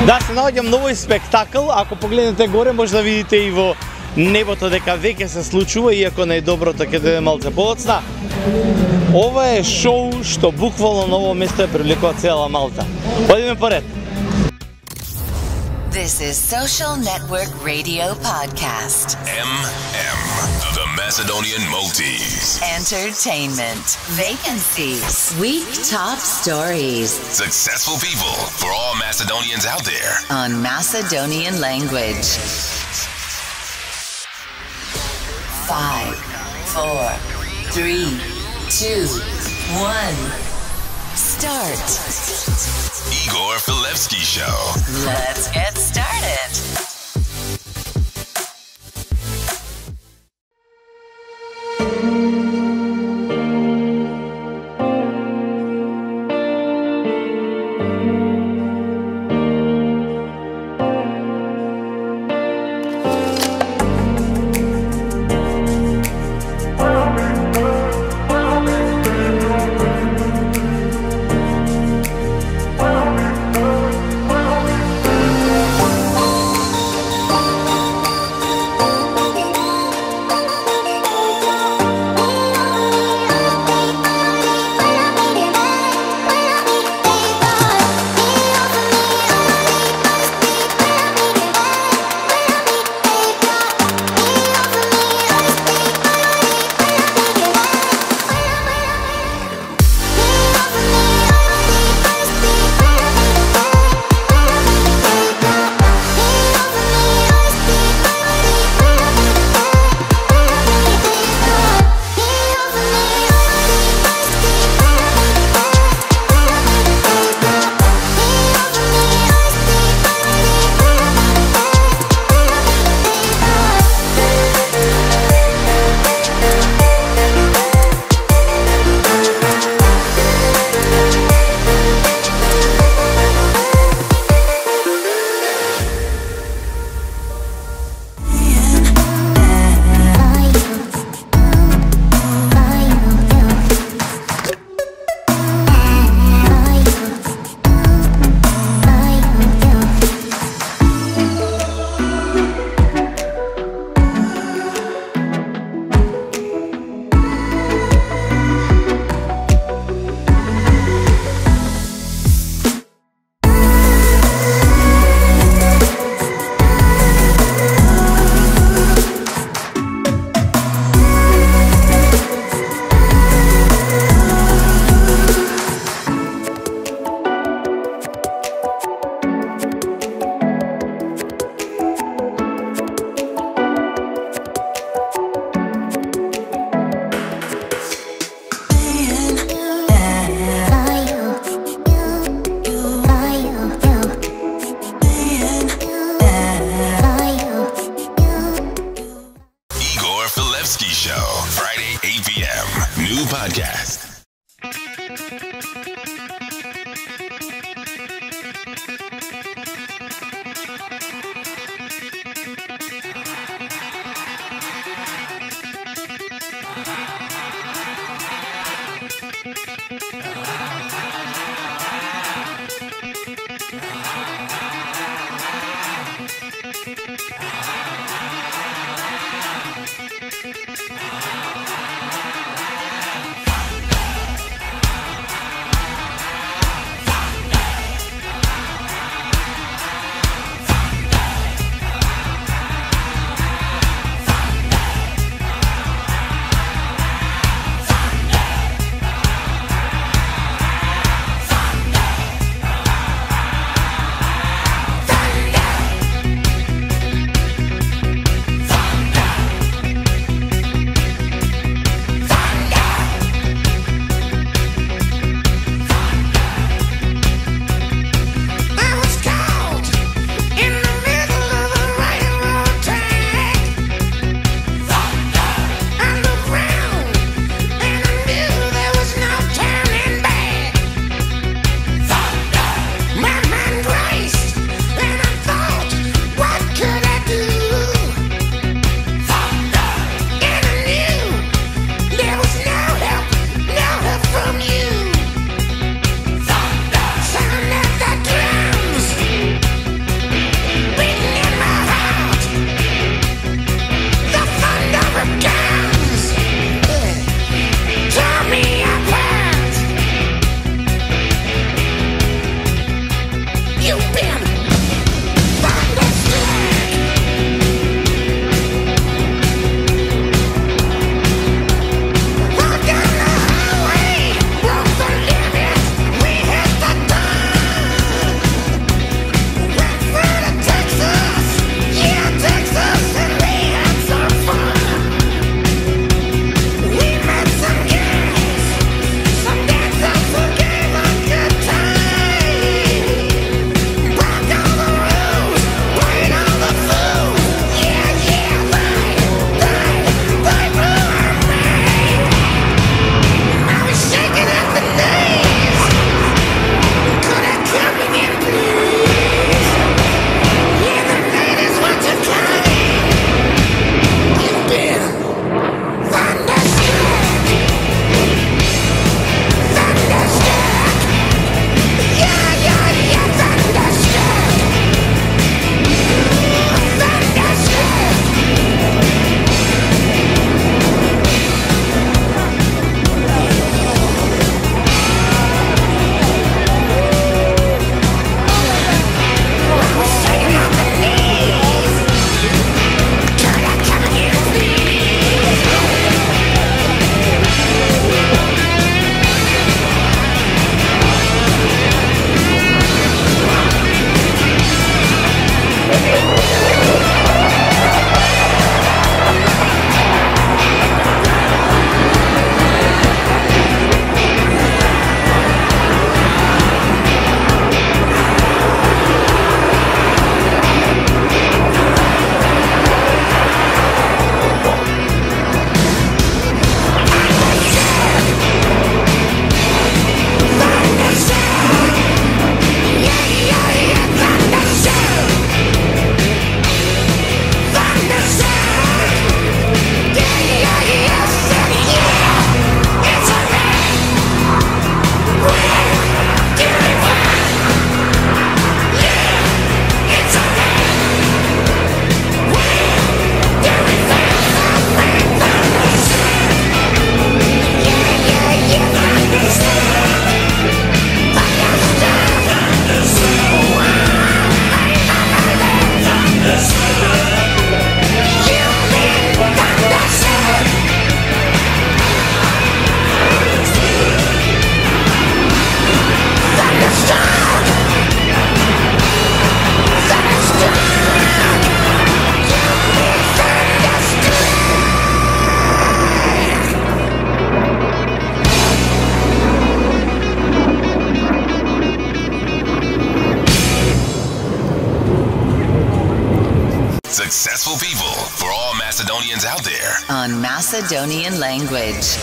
Да, се наоѓам новој спектакл. Ако погледнете горе, може да видите и во небото дека веќе се случува, иако најдоброто ќе дојде малце подоцна. Ова е шоу што буквално на ово место е привлекува цела Малта. Одиме поред. This is Social Network Radio Podcast. MM, the Macedonian Maltese. Entertainment, vacancies, week top stories. Successful people for all Macedonians out there. On Macedonian language. 5, 4, 3, 2, 1. Start. Igor Filevsky Show. Let's get started. Successful people for all Macedonians out there. On Macedonian language.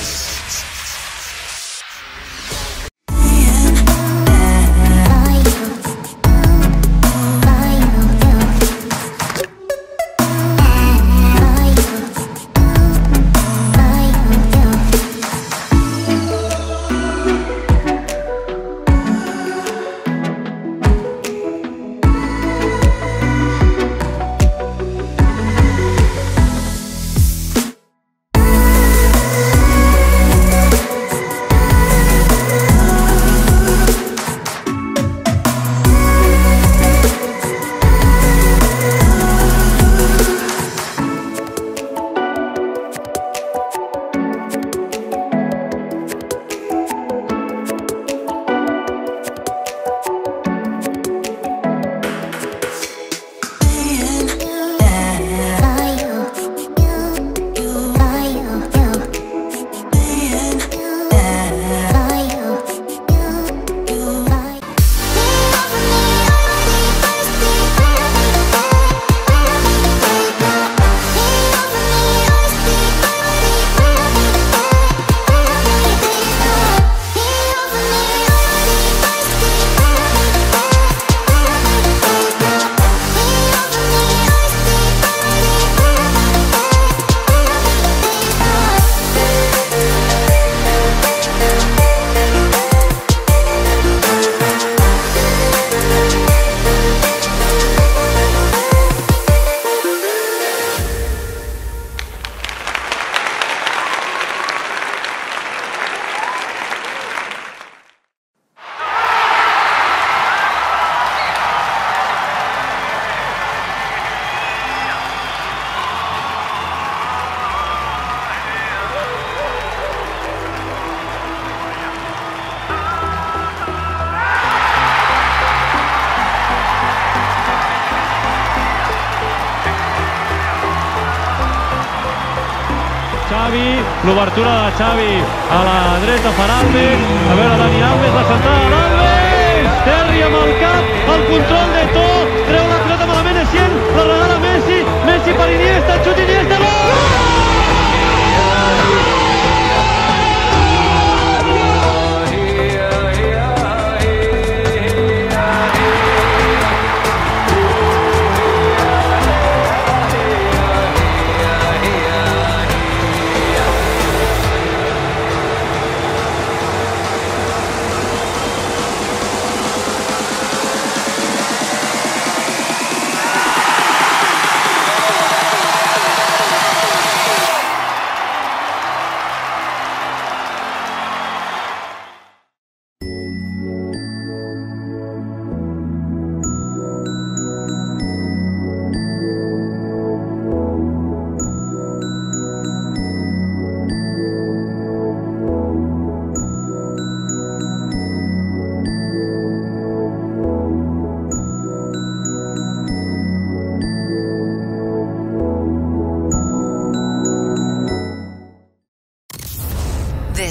Xavi, l'obertura de Xavi a la dreta per Alves, a veure Dani Alves, la centrada d'Alves, Terri amb el cap, el control de Eto'o, treu la pilota malament Essien, la regala Messi, Messi per Iniesta, xut Iniesta, gol!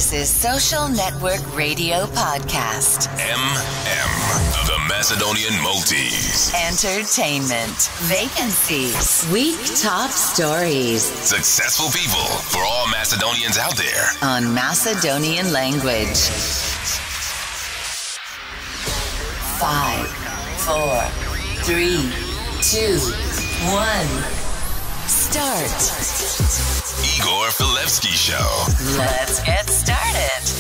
This is Social Network Radio Podcast. The Macedonian Multis. Entertainment. Vacancies. Week top stories. Successful people for all Macedonians out there. On Macedonian language. 5, 4, 3, 2, 1. Start. Igor Filevsky Show. Let's get started.